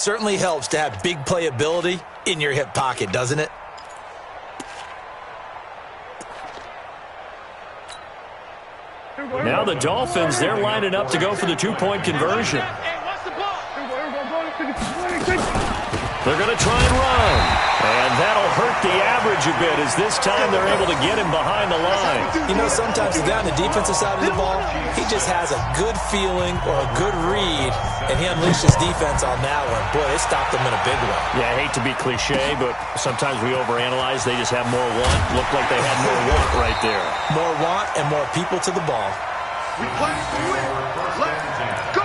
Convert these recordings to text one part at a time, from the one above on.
Certainly helps to have big playability in your hip pocket, doesn't it? Now the Dolphins, they're lining up to go for the two-point conversion. They're going to try and run. And that'll hurt the average a bit as this time they're able to get him behind the line. You know, sometimes the guy on the defensive side of the ball, he just has a good feeling or a good read, and he unleashed his defense on that one. Boy, they stopped him in a big way. Yeah, I hate to be cliche, but sometimes we overanalyze. They just have more want. Looked like they had more want right there. More want and more people to the ball. Let's go!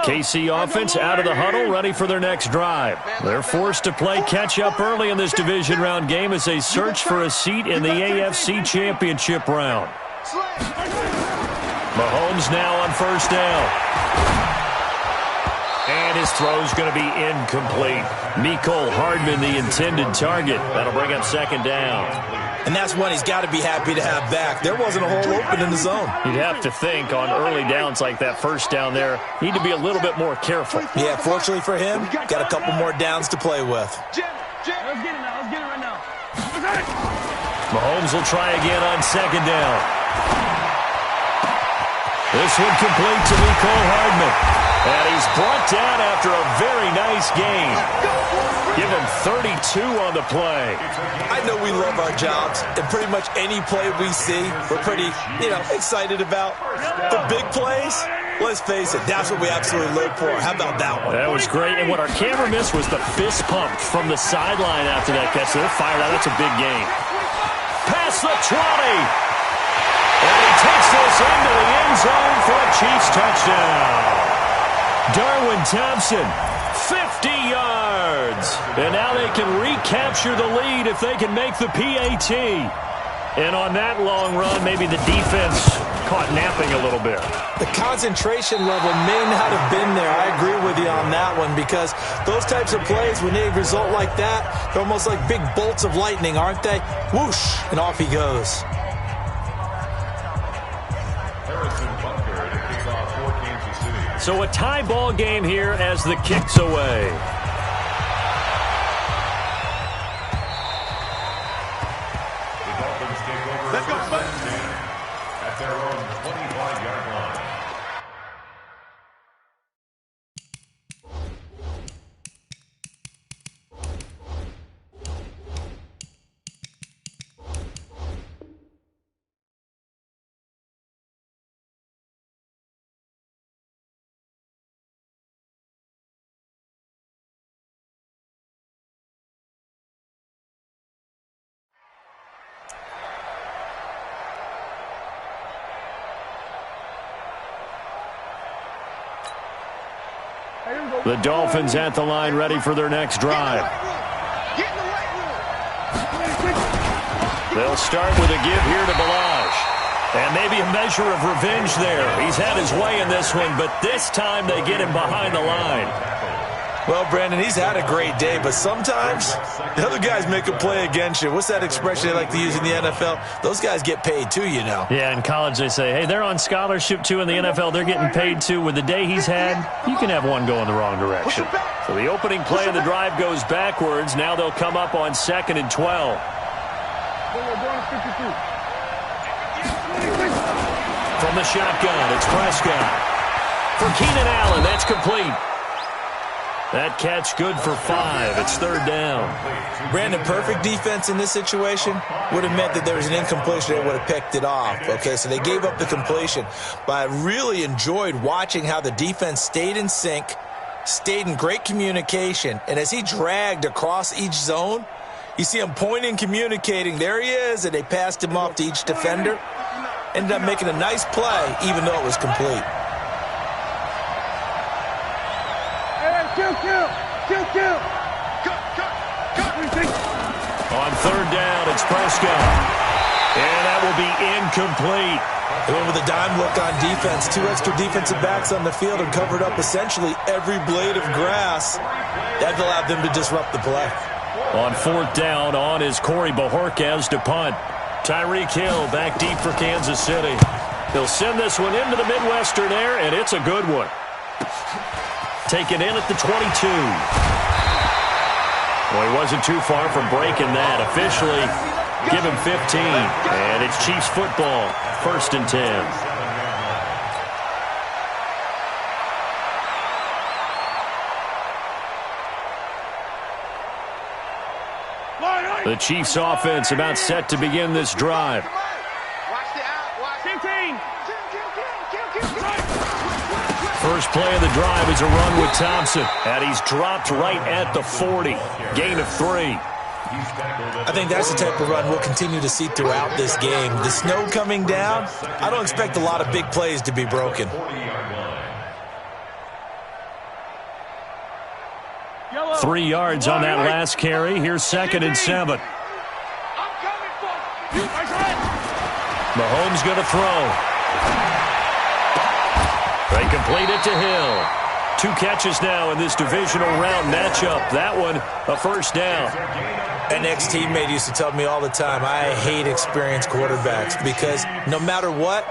KC offense out of the huddle, ready for their next drive. They're forced to play catch-up early in this division round game as they search for a seat in the AFC Championship round. Mahomes now on first down. And his throw's going to be incomplete. Mecole Hardman, the intended target. That'll bring up second down. And that's one he's got to be happy to have back. There wasn't a hole open in the zone. You'd have to think on early downs like that first down there, need to be a little bit more careful. Yeah, fortunately for him, got a couple more downs to play with. Let's get it now. Let's get it right now. Mahomes will try again on second down. This one complete to Mecole Hardman. And he's brought down after a very nice game. Give him 32 on the play. I know we love our jobs, and pretty much any play we see, we're pretty, excited about. The big plays, let's face it, that's what we absolutely live for. How about that one? That was great, and what our camera missed was the fist pump from the sideline after that catch. They're fired out. That's a big game. Past the 20. And he takes this into the end zone for a Chiefs touchdown. Darwin Thompson, 50 yards. And now they can recapture the lead if they can make the PAT. And on that long run, maybe the defense caught napping a little bit. The concentration level may not have been there. I agree with you on that one because those types of plays, when they result like that, they're almost like big bolts of lightning, aren't they? Whoosh, and off he goes. So a tie ball game here as the kick's away. Let's go, at their own 25-yard line. The Dolphins at the line, ready for their next drive. They'll start with a give here to Balaj. And maybe a measure of revenge there. He's had his way in this one, but this time they get him behind the line. Well, Brandon, he's had a great day, but sometimes the other guys make a play against you. What's that expression they like to use in the NFL? Those guys get paid too, you know. Yeah, in college they say, hey, they're on scholarship too. In the NFL, they're getting paid too. With the day he's had, you can have one going the wrong direction. So the opening play of the drive goes backwards. Now they'll come up on 2nd and 12. From the shotgun, it's Prescott. For Keenan Allen, that's complete. That catch good for 5. It's 3rd down. Brandon, perfect defense in this situation would have meant that there was an incompletion. They would have picked it off. Okay, so they gave up the completion. But I really enjoyed watching how the defense stayed in sync, stayed in great communication. And as he dragged across each zone, you see him pointing, communicating. There he is, and they passed him off to each defender. Ended up making a nice play, even though it was complete. Kill. On 3rd down, it's Prescott. And that will be incomplete. They went with a dime look on defense. 2 extra defensive backs on the field and covered up essentially every blade of grass. That allowed them to disrupt the play. On 4th down, on is Corey Bojorquez to punt. Tyreek Hill back deep for Kansas City. They'll send this one into the Midwestern air, and it's a good one. Taken in at the 22. Well, he wasn't too far from breaking that. Officially, give him 15. And it's Chiefs football, 1st and 10. The Chiefs offense about set to begin this drive. First play of the drive is a run with Thompson. And he's dropped right at the 40. Gain of 3. I think that's the type of run we'll continue to see throughout this game. The snow coming down, I don't expect a lot of big plays to be broken. 3 yards on that last carry. Here's 2nd and 7. Mahomes going to throw. They complete it to Hill. 2 catches now in this divisional round matchup. That one, a 1st down. An ex-teammate used to tell me all the time, I hate experienced quarterbacks because no matter what,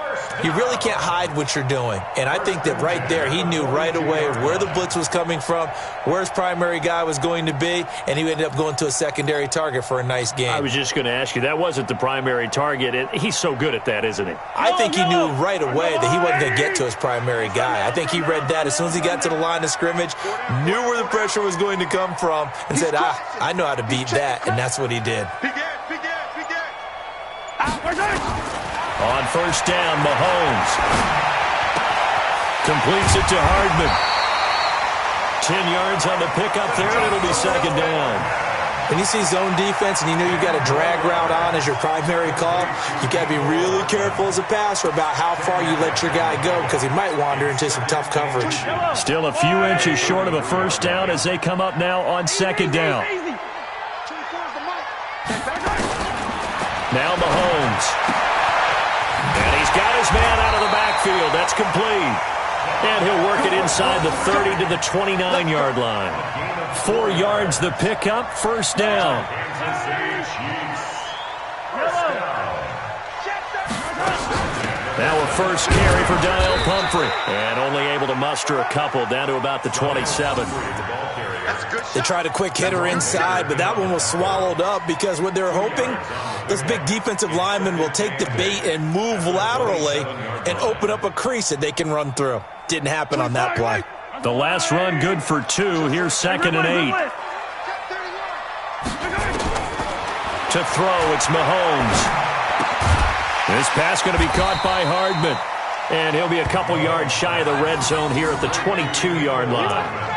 you really can't hide what you're doing. And I think that right there, he knew right away where the blitz was coming from, where his primary guy was going to be, and he ended up going to a secondary target for a nice game. I was just going to ask you, that wasn't the primary target. He's so good at that, isn't he? I think he knew right away that he wasn't going to get to his primary guy. I think he read that as soon as he got to the line of scrimmage, knew where the pressure was going to come from, and said, I know how to beat that. And that's what he did. On 1st down, Mahomes completes it to Hardman. 10 yards on the pickup there, and it'll be 2nd down. When you see zone defense and you know you've got a drag route on as your primary call, you've got to be really careful as a passer about how far you let your guy go because he might wander into some tough coverage. Still a few inches short of a 1st down as they come up now on 2nd down. Now Mahomes. And he's got his man out of the backfield. That's complete. And he'll work it inside the 30 to the 29-yard line. 4 yards the pickup, 1st down. Now a first carry for Daniel Pumphrey. And only able to muster a couple down to about the 27. They tried a quick hitter inside, but that one was swallowed up because what they're hoping, those big defensive linemen will take the bait and move laterally and open up a crease that they can run through. Didn't happen on that play. The last run good for 2. Here's 2nd and 8. To throw, it's Mahomes. This pass going to be caught by Hardman. And he'll be a couple yards shy of the red zone here at the 22-yard line.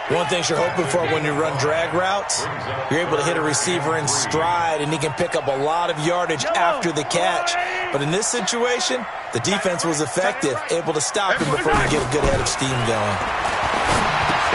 One thing you're hoping for when you run drag routes, you're able to hit a receiver in stride, and he can pick up a lot of yardage after the catch. But in this situation, the defense was effective, able to stop him before you get a good head of steam going.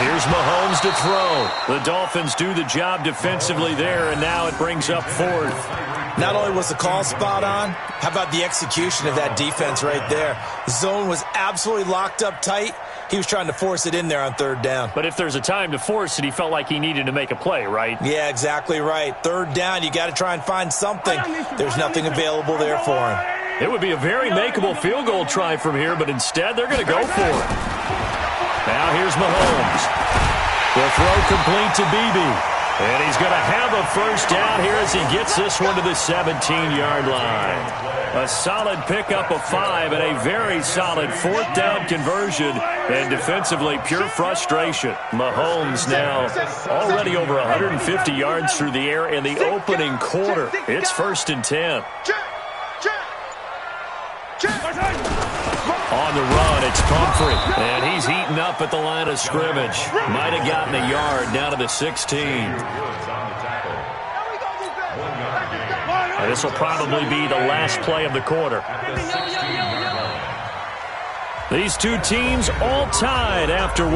Here's Mahomes to throw. The Dolphins do the job defensively there, and now it brings up 4th. Not only was the call spot on, how about the execution of that defense right there? The zone was absolutely locked up tight. He was trying to force it in there on 3rd down. But if there's a time to force it, he felt like he needed to make a play, right? Yeah, exactly right. 3rd down, you got to try and find something. There's nothing available there for him. It would be a very makeable field goal try from here, but instead they're going to go for it. Now here's Mahomes. The throw complete to Beebe. And he's going to have a 1st down here as he gets this one to the 17-yard line. A solid pickup of 5 and a very solid 4th down conversion. And defensively, pure frustration. Mahomes now already over 150 yards through the air in the opening quarter. It's 1st and 10. On the run, it's Pumphrey. And he's eaten up at the line of scrimmage. Might have gotten a yard down to the 16. And this will probably be the last play of the quarter. These two teams all tied after 1.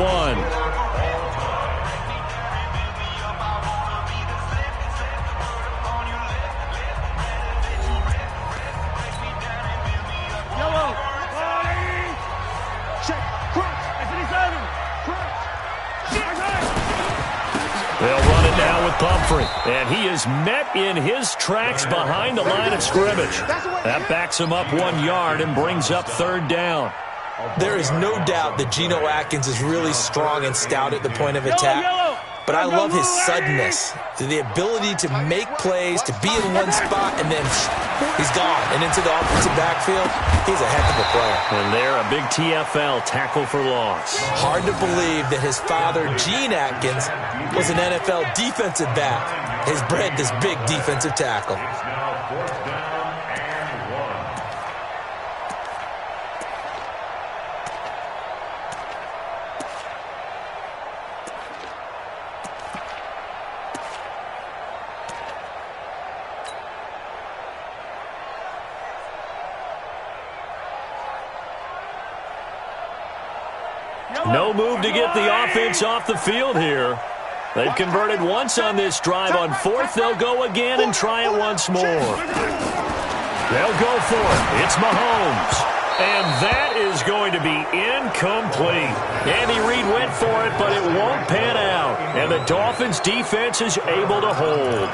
They'll run it now with Pumphrey. And he is met in his tracks behind the line of scrimmage. That backs him up 1 yard and brings up third down. There is no doubt that Geno Atkins is really strong and stout at the point of attack. But I love his suddenness, the ability to make plays, to be in one spot, and then he's gone. And into the offensive backfield, he's a heck of a player. And there, a big TFL, tackle for loss. Hard to believe that his father, Gene Atkins, was an NFL defensive back. Has bred this big defensive tackle. No move to get the offense off the field here. They've converted once on this drive. On fourth, they'll go again and try it once more. They'll go for it. It's Mahomes. And that is going to be incomplete. Andy Reid went for it, but it won't pan out. And the Dolphins' defense is able to hold.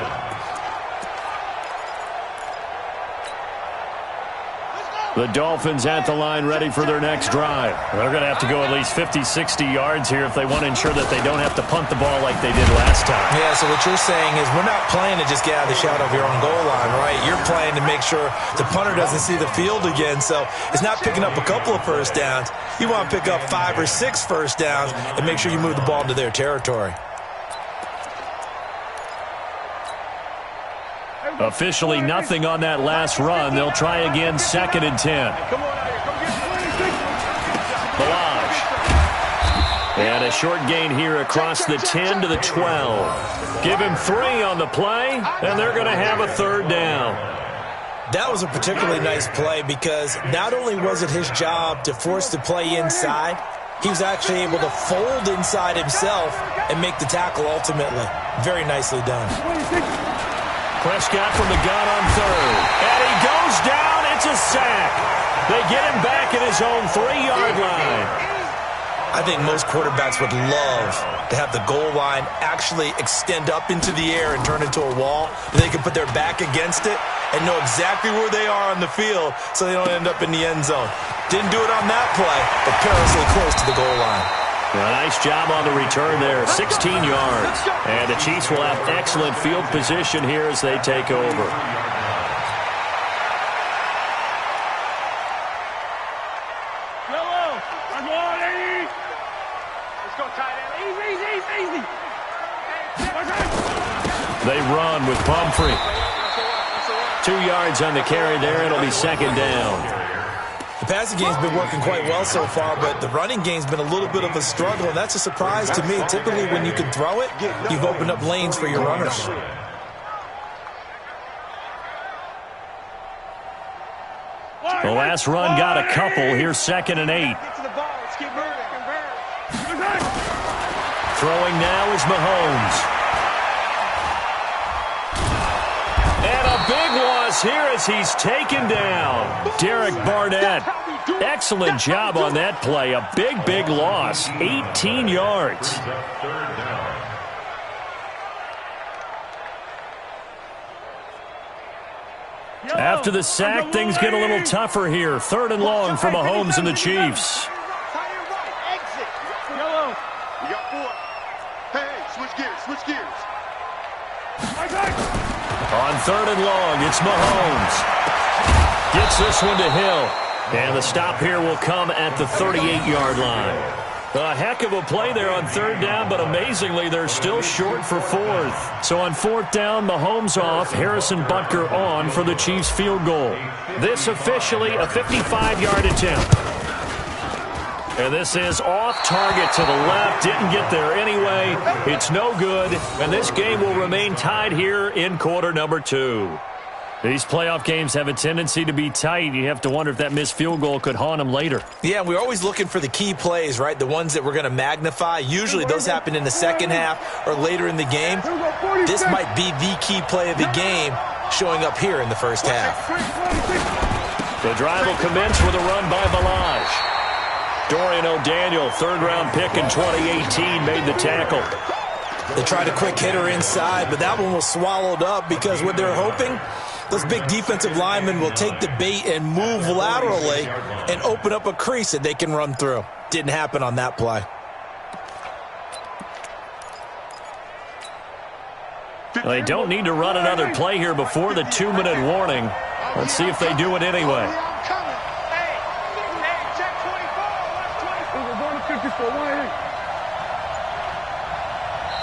The Dolphins at the line ready for their next drive. They're going to have to go at least 50, 60 yards here if they want to ensure that they don't have to punt the ball like they did last time. Yeah, so what you're saying is we're not playing to just get out of the shadow of your own goal line, right? You're playing to make sure the punter doesn't see the field again. So it's not picking up a couple of first downs. You want to pick up 5 or 6 first downs and make sure you move the ball into their territory. Officially nothing on that last run. They'll try again, 2nd and 10. Balaj. And a short gain here across the 10 to the 12. Give him 3 on the play, and they're going to have a third down. That was a particularly nice play because not only was it his job to force the play inside, he was actually able to fold inside himself and make the tackle ultimately. Very nicely done. Prescott from the gun on third. And he goes down. It's a sack. They get him back at his own 3-yard line. I think most quarterbacks would love to have the goal line actually extend up into the air and turn into a wall. They can put their back against it and know exactly where they are on the field so they don't end up in the end zone. Didn't do it on that play, but perilously close to the goal line. A nice job on the return there, 16 yards. And the Chiefs will have excellent field position here as they take over. Yellow, I'm going, Eddie. Let's go, tight end. Easy. They run with Pumphrey. 2 yards on the carry there. It'll be 2nd down. The passing game's been working quite well so far, but the running game's been a little bit of a struggle, and that's a surprise to me. Typically, when you can throw it, you've opened up lanes for your runners. The last run got a couple. Here's 2nd and 8. Throwing now is Mahomes. And a big loss here as he's taken down. Derek Barnett. Excellent job on that play. A big loss. 18 yards. After the sack, things get a little tougher here. 3rd and long for Mahomes and the Chiefs. On 3rd and long, it's Mahomes. Gets this one to Hill. And the stop here will come at the 38-yard line. A heck of a play there on 3rd down, but amazingly, they're still short for 4th. So on 4th down, Mahomes off, Harrison Butker on for the Chiefs field goal. This officially a 55-yard attempt. And this is off target to the left. Didn't get there anyway. It's no good. And this game will remain tied here in quarter number 2. These playoff games have a tendency to be tight. You have to wonder if that missed field goal could haunt them later. Yeah, we're always looking for the key plays, right? The ones that we're going to magnify. Usually those happen in the second half or later in the game. This might be the key play of the game showing up here in the first half. The drive will commence with a run by Balaj. Dorian O'Daniel, 3rd-round pick in 2018, made the tackle. They tried a quick hitter inside, but that one was swallowed up because what they're hoping, those big defensive linemen will take the bait and move laterally and open up a crease that they can run through. Didn't happen on that play. They don't need to run another play here before the 2-minute warning. Let's see if they do it anyway.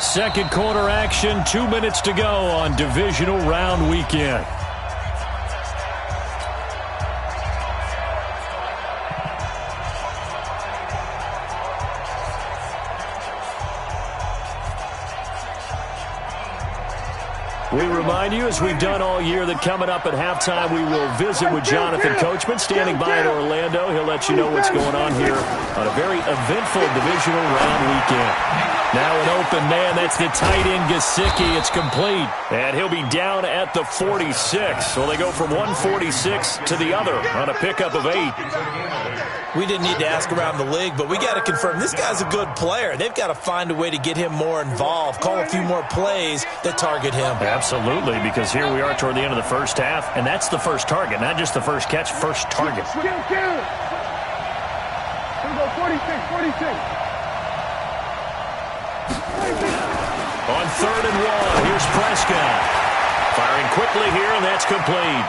Second quarter action, 2 minutes to go on divisional round weekend. We remind you, as we've done all year, that coming up at halftime, we will visit with Jonathan Coachman, standing by in Orlando. He'll let you know what's going on here on a very eventful divisional round weekend. Now an open man, that's the tight end Gesicki. It's complete, and he'll be down at the 46. So they go from 146 to the other on a pickup of 8. We didn't need to ask around the league, but we got to confirm this guy's a good player. They've got to find a way to get him more involved, call a few more plays that target him. Absolutely, because here we are toward the end of the first half, and that's the first target, not just the first catch, first target. Here we go, 46. On 3rd and 1, here's Prescott. Firing quickly here, and that's complete.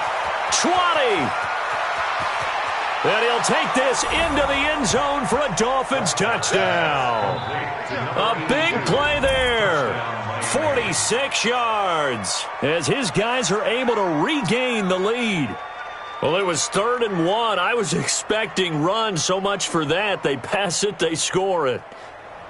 20! And he'll take this into the end zone for a Dolphins touchdown. A big play there. 46 yards as his guys are able to regain the lead. Well, it was 3rd and 1. I was expecting run, so much for that. They pass it, they score it.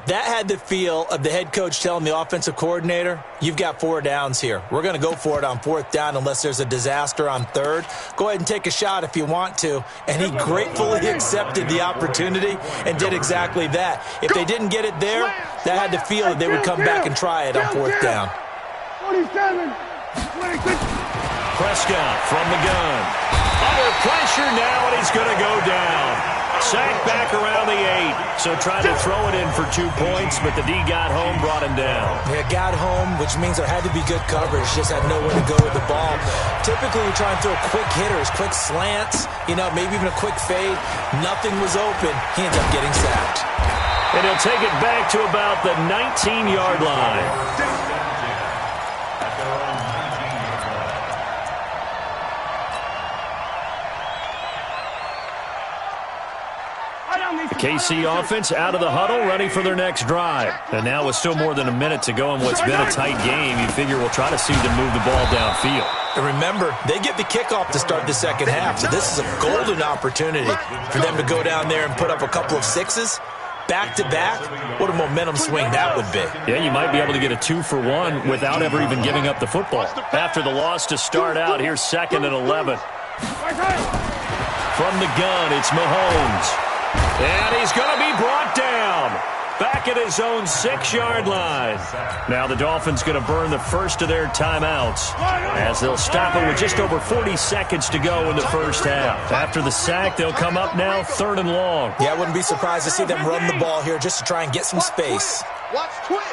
That had the feel of the head coach telling the offensive coordinator, you've got 4 downs here. We're going to go for it on 4th down unless there's a disaster on 3rd. Go ahead and take a shot if you want to. And he gratefully accepted the opportunity and did exactly that. If they didn't get it there, that had the feel that they would come back and try it on 4th down. 47. Prescott from the gun. Under pressure now, and he's going to go down. Sacked back around the 8, so tried to throw it in for 2 points, but the D got home, brought him down. Yeah, got home, which means there had to be good coverage. Just had nowhere to go with the ball. Typically, we try and throw quick hitters, quick slants, maybe even a quick fade. Nothing was open. He ends up getting sacked. And he'll take it back to about the 19-yard line. KC offense out of the huddle, ready for their next drive. And now with still more than a minute to go in what's been a tight game, you figure we'll try to see them move the ball downfield. And remember, they get the kickoff to start the second half, so this is a golden opportunity for them to go down there and put up a couple of 6s. Back-to-back, what a momentum swing that would be. Yeah, you might be able to get a 2-for-1 without ever even giving up the football. After the loss to start out, here's 2nd and 11. From the gun, it's Mahomes. And he's going to be brought down. Back at his own 6-yard line. Now the Dolphins going to burn the first of their timeouts as they'll stop it with just over 40 seconds to go in the first half. After the sack, they'll come up now 3rd and long. Yeah, I wouldn't be surprised to see them run the ball here just to try and get some space. Watch twins.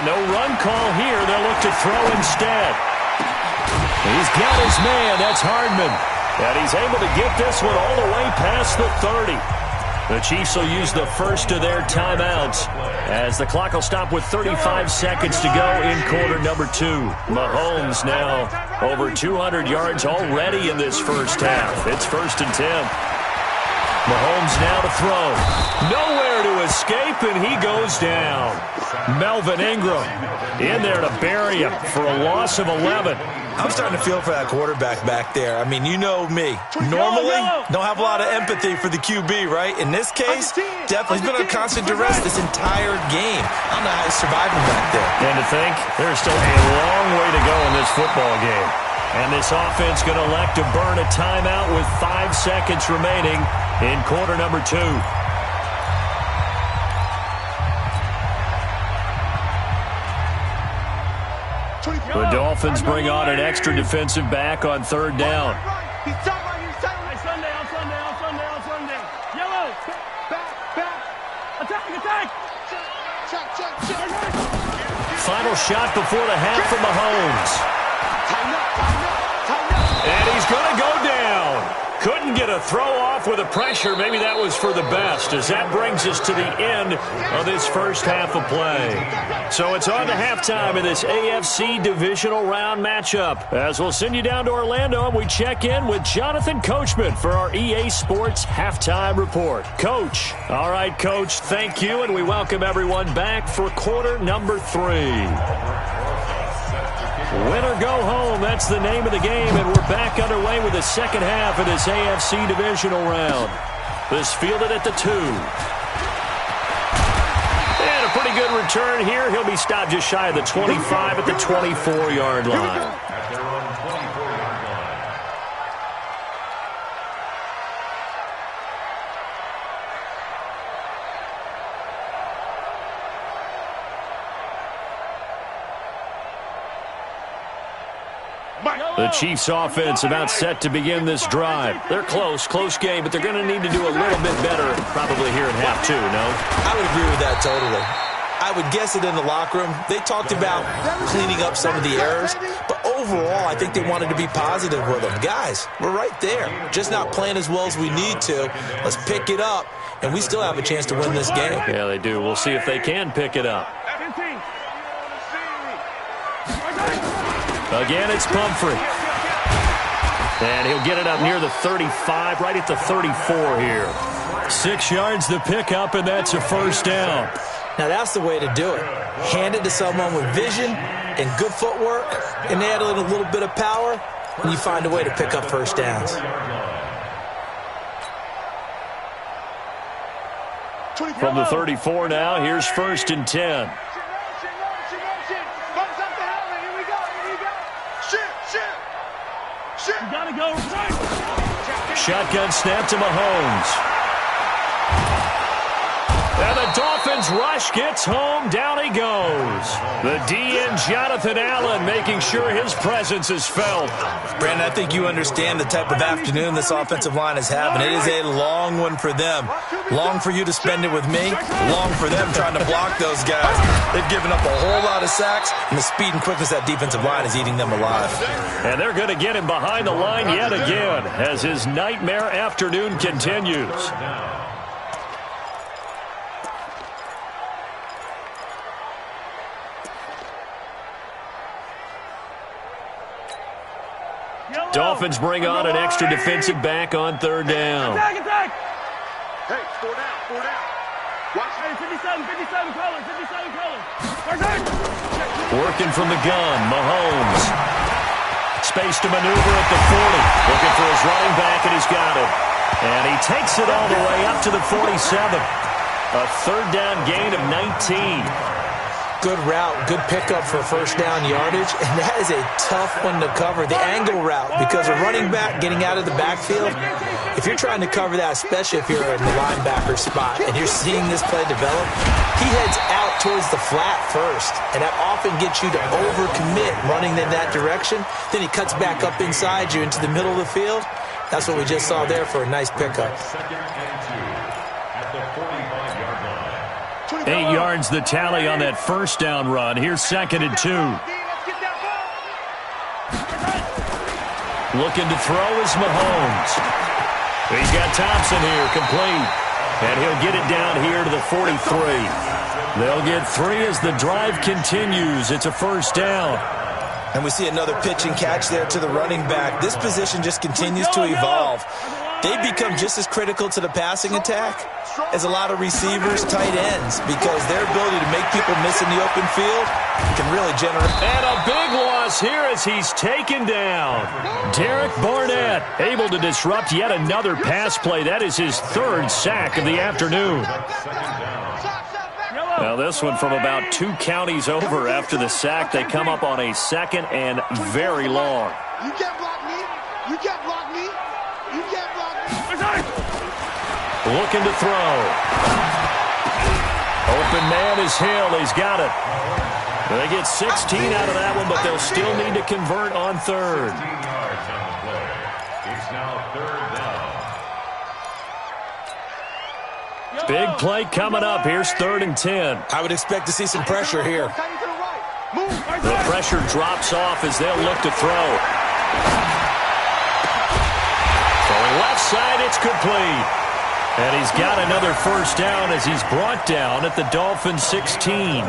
No run call here. They'll look to throw instead. He's got his man. That's Hardman. And he's able to get this one all the way past the 30. The Chiefs will use the first of their timeouts as the clock will stop with 35 seconds to go in quarter number 2. Mahomes now over 200 yards already in this first half. It's 1st and 10. Mahomes now to throw. Nowhere to escape, and he goes down. Melvin Ingram in there to bury him for a loss of 11. I'm starting to feel for that quarterback back there. I mean, you know me. Normally, don't have a lot of empathy for the QB, right? In this case, definitely he's been under constant duress this entire game. I don't know how he's surviving back there. And to think, there's still a long way to go in this football game. And this offense going to elect to burn a timeout with 5 seconds remaining in quarter number 2. The Dolphins bring on an extra defensive back on 3rd down. On Sunday. Yellow. Back. Final shot before the half from Mahomes. And he's going to go down. Couldn't get a throw off with the pressure. Maybe that was for the best, as that brings us to the end of this first half of play. So it's on to halftime in this AFC divisional round matchup, as we'll send you down to Orlando and we check in with Jonathan Coachman for our EA Sports halftime report. Coach. All right, Coach, thank you, and we welcome everyone back for quarter number 3. Win or go home, that's the name of the game, and we're back underway with the second half of this AFC divisional round. This fielded at the 2. And a pretty good return here. He'll be stopped just shy of the 25 at the 24-yard line. The Chiefs offense about set to begin this drive. They're close game, but they're going to need to do a little bit better probably here in half 2, no? I would agree with that totally. I would guess it in the locker room. They talked about cleaning up some of the errors, but overall I think they wanted to be positive with them. Guys, we're right there. Just not playing as well as we need to. Let's pick it up, and we still have a chance to win this game. Yeah, they do. We'll see if they can pick it up. Again, it's Pumphrey. And he'll get it up near the 35, right at the 34 here. 6 yards the pickup, and that's a first down. Now, that's the way to do it. Hand it to someone with vision and good footwork, and add in a little bit of power, and you find a way to pick up first downs. From the 34 now, here's 1st and 10. Shotgun snap to Mahomes. And the Dolphins rush gets home. Down he goes. The DN, Jonathan Allen, making sure his presence is felt. Brandon, I think you understand the type of afternoon this offensive line is having. It is a long one for them. Long for you to spend it with me. Long for them trying to block those guys. They've given up a whole lot of sacks, and the speed and quickness of that defensive line is eating them alive. And they're going to get him behind the line yet again as his nightmare afternoon continues. Dolphins bring on an extra defensive back on 3rd down. Attack! Hey, 4 down. Watch. Hey, 57 colors. Working from the gun, Mahomes. Space to maneuver at the 40. Looking for his running back, and he's got it. And he takes it all the way up to the 47. A 3rd down gain of 19. Good route, good pickup for first down yardage, and that is a tough one to cover, the angle route, because a running back getting out of the backfield, if you're trying to cover that, especially if you're in the linebacker spot and you're seeing this play develop, he heads out towards the flat first, and that often gets you to overcommit running in that direction. Then he cuts back up inside you into the middle of the field. That's what we just saw there for a nice pickup. 8 yards the tally on that first down run. Here's 2nd and 2. Looking to throw is Mahomes. He's got Thompson here, complete. And he'll get it down here to the 43. They'll get 3 as the drive continues. It's a first down. And we see another pitch and catch there to the running back. This position just continues to evolve. They become just as critical to the passing attack as a lot of receivers, tight ends, because their ability to make people miss in the open field can really generate. And a big loss here as he's taken down. Derek Barnett able to disrupt yet another pass play. That is his 3rd sack of the afternoon. Now this one from about 2 counties over after the sack. They come up on a 2nd and very long. You can't block me. You can't block me. You can't block me. Looking to throw. Open man is Hill. He's got it. They get 16 out of that one, but they'll still need to convert on 3rd. 16 yards on the play. It's now 3rd down. Big play coming up. Here's 3rd and 10. I would expect to see some pressure here. The pressure drops off as they'll look to throw. Throwing left side, it's complete. And he's got another first down as he's brought down at the Dolphins' 16.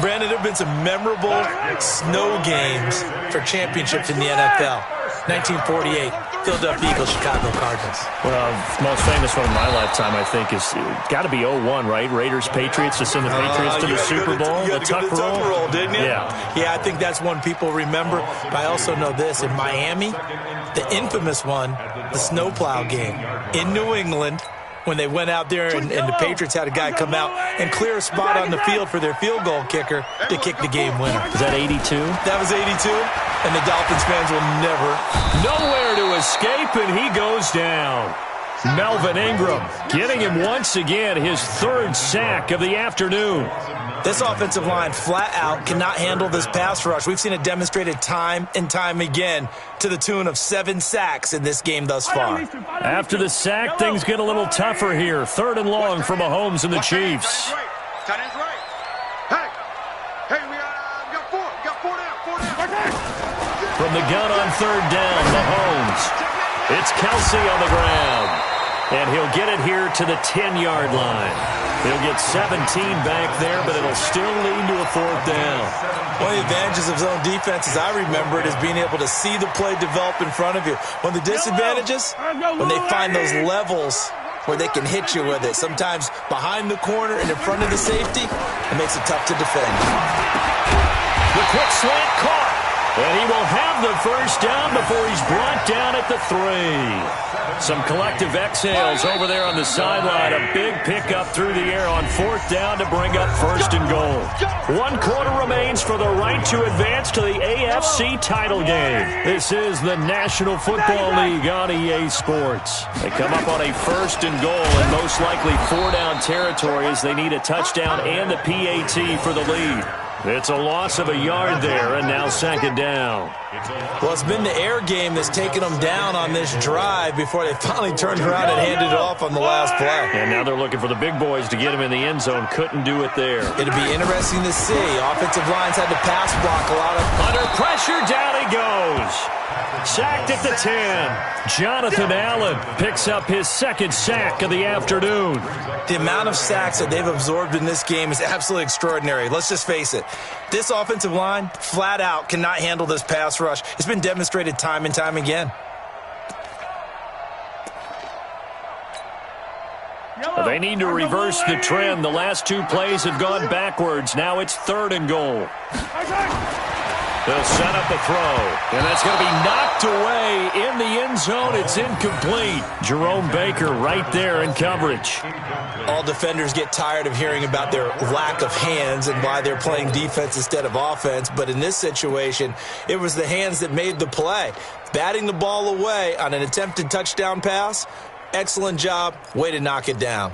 Brandon, there have been some memorable snow games for championships in the NFL. 1948, Philadelphia Eagles, Chicago Cardinals. Well, the most famous one of my lifetime, I think, is got to be 01, right? Raiders, Patriots to send the Patriots to the Super Bowl. You had to go to the Tuck roll, didn't you? Yeah, I think that's one people remember. But I also know this. In Miami, the infamous one, the snowplow game in New England, when they went out there and the Patriots had a guy come out and clear a spot on the field for their field goal kicker to kick the game winner. Is that 82? That was 82, and the Dolphins fans will never. Nowhere to escape, and he goes down. Melvin Ingram getting him once again his 3rd sack of the afternoon. This offensive line flat out cannot handle this pass rush. We've seen it demonstrated time and time again to the tune of 7 sacks in this game thus far. After the sack, things get a little tougher here. 3rd and long for Mahomes and the Chiefs. From the gun on 3rd down, Mahomes. It's Kelsey on the ground. And he'll get it here to the 10-yard line. He'll get 17 back there, but it'll still lead to a 4th down. One of the advantages of zone defense, as I remember it, is being able to see the play develop in front of you. One of the disadvantages, when they find those levels where they can hit you with it, sometimes behind the corner and in front of the safety, it makes it tough to defend. The quick slant caught. And he will have the first down before he's brought down at the 3. Some collective exhales over there on the sideline. A big pickup through the air on 4th down to bring up 1st and goal. 1 quarter remains for the right to advance to the AFC title game. This is the National Football League on EA Sports. They come up on a 1st and goal in most likely 4-down territory as they need a touchdown and the PAT for the lead. It's a loss of a yard there, and now 2nd down. Well, it's been the air game that's taken them down on this drive before they finally turned around and handed it off on the last play. And now they're looking for the big boys to get him in the end zone. Couldn't do it there. It'll be interesting to see. Offensive lines had to pass block a lot of. Under pressure, down he goes. Sacked at the 10. Jonathan Allen picks up his 2nd sack of the afternoon. The amount of sacks that they've absorbed in this game is absolutely extraordinary. Let's just face it. This offensive line, flat out, cannot handle this pass rush. It's been demonstrated time and time again. They need to reverse the trend. The last 2 plays have gone backwards. Now it's 3rd and goal. They'll set up the throw, and that's going to be knocked away in the end zone. It's incomplete. Jerome Baker right there in coverage. All defenders get tired of hearing about their lack of hands and why they're playing defense instead of offense, but in this situation, it was the hands that made the play. Batting the ball away on an attempted touchdown pass, excellent job, way to knock it down.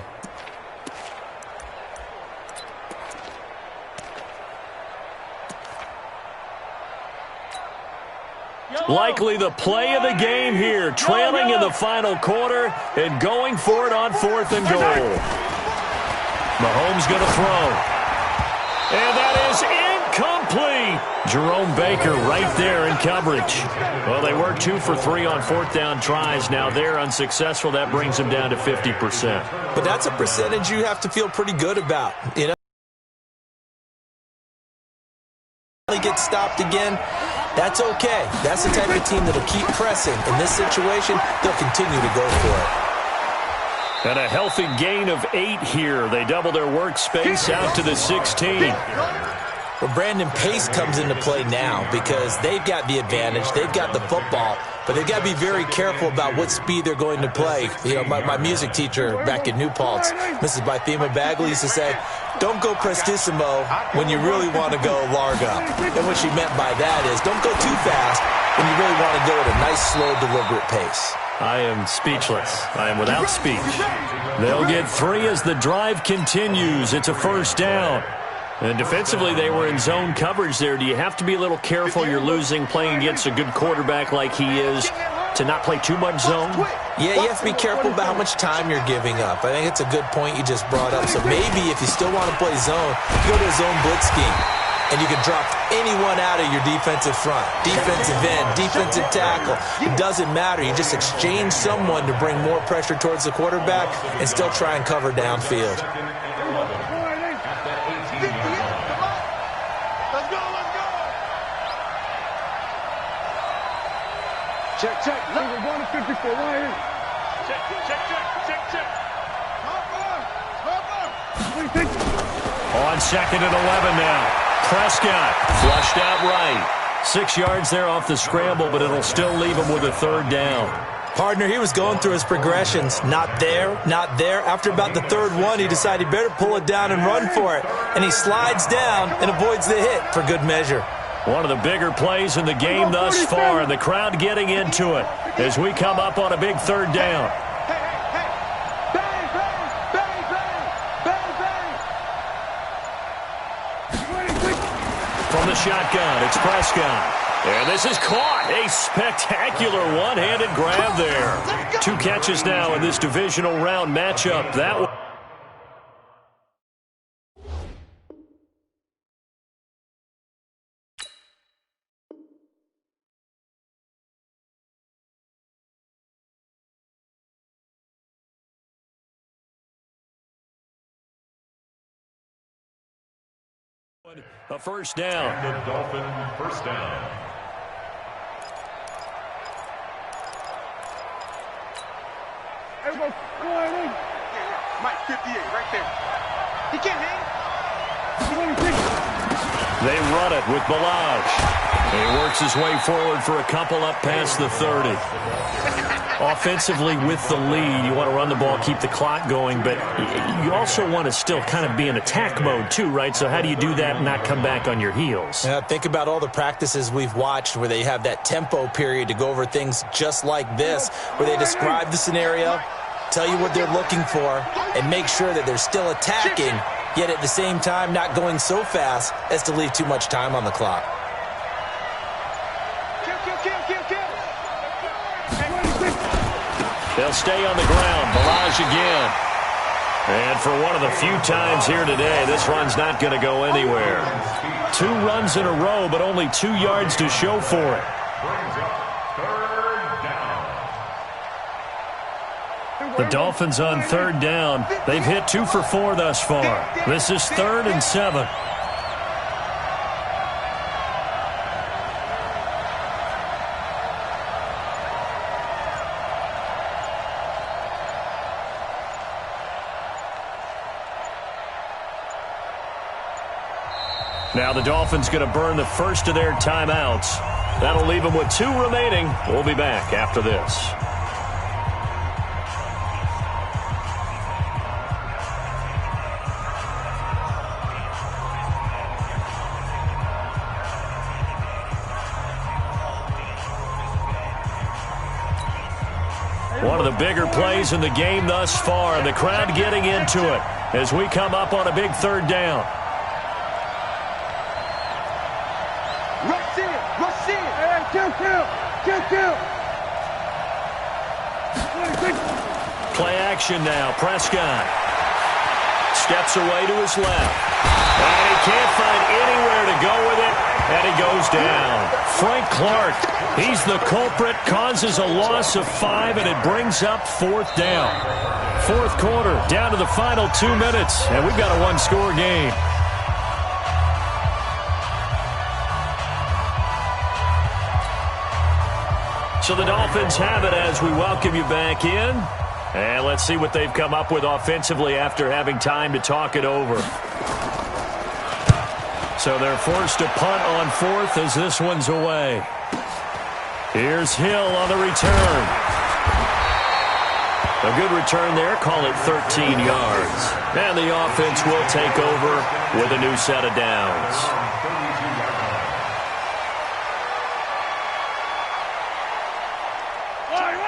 Likely the play of the game here, trailing in the final quarter and going for it on 4th and goal. Mahomes going to throw. And that is incomplete. Jerome Baker right there in coverage. Well, they were 2 for 3 on 4th down tries. Now they're unsuccessful. That brings them down to 50%. But that's a percentage you have to feel pretty good about. You know, get stopped again. That's okay. That's the type of team that'll keep pressing. In this situation, they'll continue to go for it. And a healthy gain of 8 here. They double their workspace out to the 16. Well, Brandon, pace comes into play now because they've got the advantage. They've got the football, but they've got to be very careful about what speed they're going to play. You know, my music teacher back in New Paltz, Mrs. Bythema Bagley, used to say, don't go prestissimo when you really want to go largo. And what she meant by that is don't go too fast when you really want to go at a nice, slow, deliberate pace. I am speechless. I am without speech. They'll get 3 as the drive continues. It's a 1st down. And defensively, they were in zone coverage there. Do you have to be a little careful? You're losing playing against a good quarterback like he is. to not play too much zone? Yeah, you have to be careful about how much time you're giving up. I think it's a good point you just brought up. So maybe if you still want to play zone, you go to a zone blitz scheme. And you can drop anyone out of your defensive front, defensive end, defensive tackle. It doesn't matter. You just exchange someone to bring more pressure towards the quarterback and still try and cover downfield. Let's go. Check. We're going to 54. Right here. Check. On 2nd and 11 now. Prescott flushed out right. 6 yards there off the scramble, but it'll still leave him with a 3rd down. Partner, he was going through his progressions. Not there. After about the 3rd one, he decided he better pull it down and run for it. And he slides down and avoids the hit for good measure. One of the bigger plays in the game thus far, and the crowd getting into it as we come up on a big 3rd down. From the shotgun, it's Prescott. And this is caught. A spectacular one-handed grab there. 2 catches now in this divisional round matchup. That one. A 1st down. The Dolphin 1st down. Everybody, Mike, 58, right there. He can't hang. They run it with Balaj. He works his way forward for a couple up past the 30. Offensively with the lead, you want to run the ball, keep the clock going, but you also want to still kind of be in attack mode too, right? So how do you do that and not come back on your heels? Yeah, think about all the practices we've watched where they have that tempo period to go over things just like this, where they describe the scenario, tell you what they're looking for, and make sure that they're still attacking, yet at the same time not going so fast as to leave too much time on the clock. They'll stay on the ground. Balaj again. And for one of the few times here today, this run's not going to go anywhere. 2 runs in a row, but only 2 yards to show for it. The Dolphins on 3rd down. They've hit 2 for 4 thus far. This is 3rd and 7. Now the Dolphins going to burn the first of their timeouts. That'll leave them with 2 remaining. We'll be back after this. One of the bigger plays in the game thus far, and the crowd getting into it as we come up on a big 3rd down. Kill. Play action now. Prescott steps away to his left. And he can't find anywhere to go with it. And he goes down. Frank Clark, he's the culprit, causes a loss of 5, and it brings up 4th down. 4th quarter, down to the final 2 minutes, and we've got a 1-score game. So the Dolphins have it as we welcome you back in. And let's see what they've come up with offensively after having time to talk it over. So they're forced to punt on 4th as this one's away. Here's Hill on the return. A good return there, call it 13 yards. And the offense will take over with a new set of downs.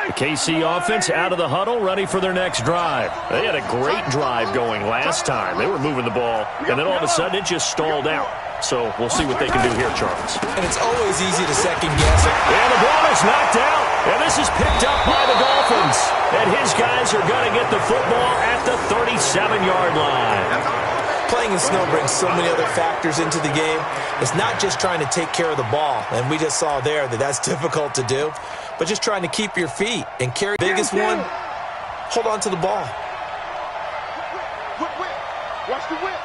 The KC offense out of the huddle, ready for their next drive. They had a great drive going last time. They were moving the ball, and then all of a sudden it just stalled out. So we'll see what they can do here, Charles. And it's always easy to second guess it. And the ball is knocked out. And this is picked up by the Dolphins. And his guys are going to get the football at the 37-yard line. Playing in snow brings so many other factors into the game. It's not just trying to take care of the ball, and we just saw there that that's difficult to do, but just trying to keep your feet and carry. The biggest one, hold on to the ball. Watch the whip.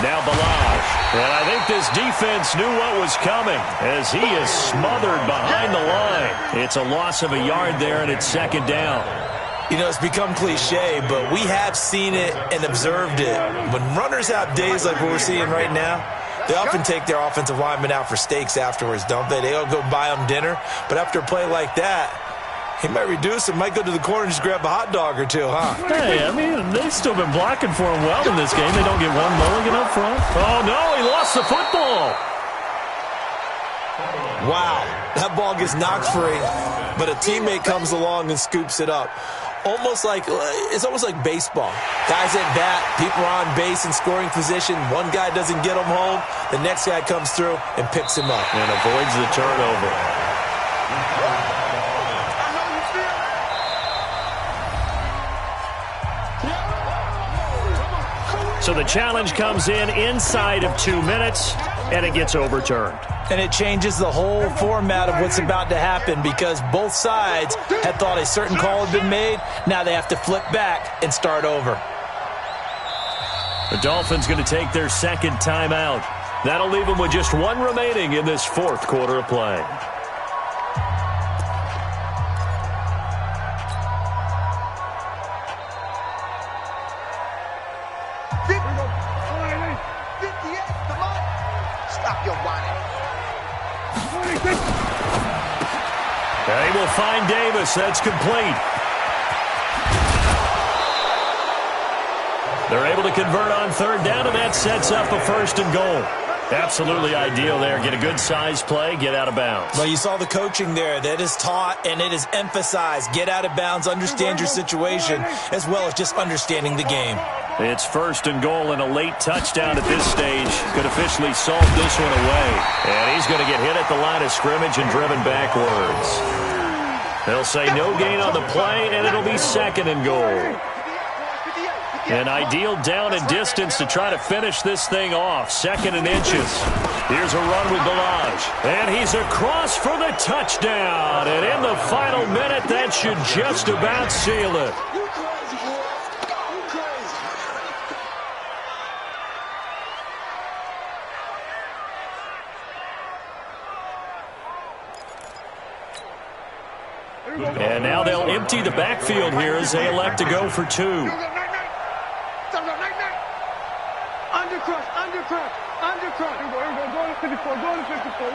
Now Balaj. And I think this defense knew what was coming as he is smothered behind the line. It's a loss of a yard there, and it's second down. You know, it's become cliche, but we have seen it and observed it. When runners have days like what we're seeing right now, they often take their offensive linemen out for steaks afterwards, don't they? They all go buy them dinner. But after a play like that, he might reduce it, might go to the corner and just grab a hot dog or two, huh? Hey, I mean, they've still been blocking for him well in this game. They don't get one mulligan up front. Oh, no, he lost the football. Wow, that ball gets knocked free, but a teammate comes along and scoops it up. It's almost like baseball. Guys at bat, people are on base in scoring position. One guy doesn't get him home. The next guy comes through and picks him up. And avoids the turnover. So the challenge comes in inside of 2 minutes, and it gets overturned. And it changes the whole format of what's about to happen because both sides had thought a certain call had been made. Now they have to flip back and start over. The Dolphins going to take their second timeout. That'll leave them with just one remaining in this fourth quarter of play. They will find Davis. That's complete. They're able to convert on third down, and that sets up a first and goal. Absolutely ideal there. Get a good size play, get out of bounds. Well, you saw the coaching there. That is taught and it is emphasized. Get out of bounds, understand your situation, as well as just understanding the game. It's first and goal, and a late touchdown at this stage could officially solve this one away. And he's going to get hit at the line of scrimmage and driven backwards. They'll say no gain on the play, and it'll be second and goal. An ideal down and distance to try to finish this thing off. Second and inches. Here's a run with Balaj. And he's across for the touchdown. And in the final minute, that should just about seal it. And now they'll empty the backfield here as they elect to go for two. Undercross. Go to 54.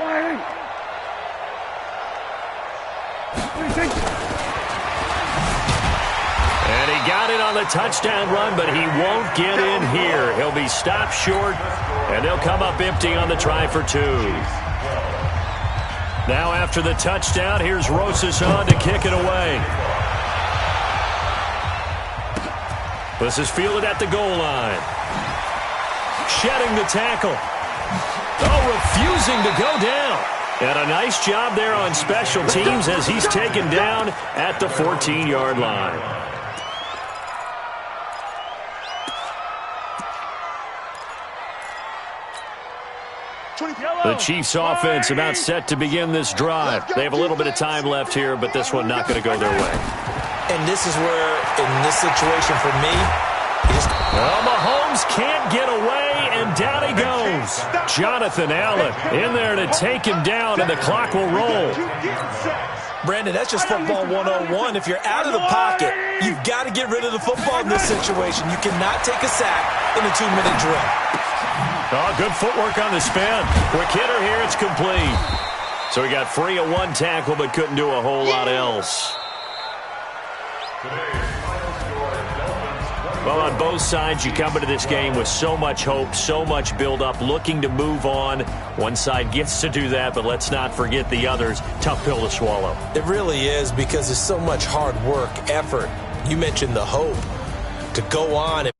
And he got it on the touchdown run, but he won't get in here. He'll be stopped short, and they'll come up empty on the try for two. Now after the touchdown, here's Rosas on to kick it away. This is fielded at the goal line. Shedding the tackle. Oh, refusing to go down. And a nice job there on special teams as he's taken down at the 14-yard line. The Chiefs offense about set to begin this drive. They have a little bit of time left here, but this one not going to go their way. And this is where, in this situation for me, well, Mahomes can't get away, and down he goes. Jonathan Allen in there to take him down, and the clock will roll. Brandon, that's just football 101. If you're out of the pocket, you've got to get rid of the football in this situation. You cannot take a sack in a 2-minute drill. Oh, good footwork on the spin. Quick hitter here, it's complete. So he got free of one tackle, but couldn't do a whole lot else. Well, on both sides, you come into this game with so much hope, so much build-up, looking to move on. One side gets to do that, but let's not forget the others. Tough pill to swallow. It really is because there's so much hard work, effort. You mentioned the hope to go on.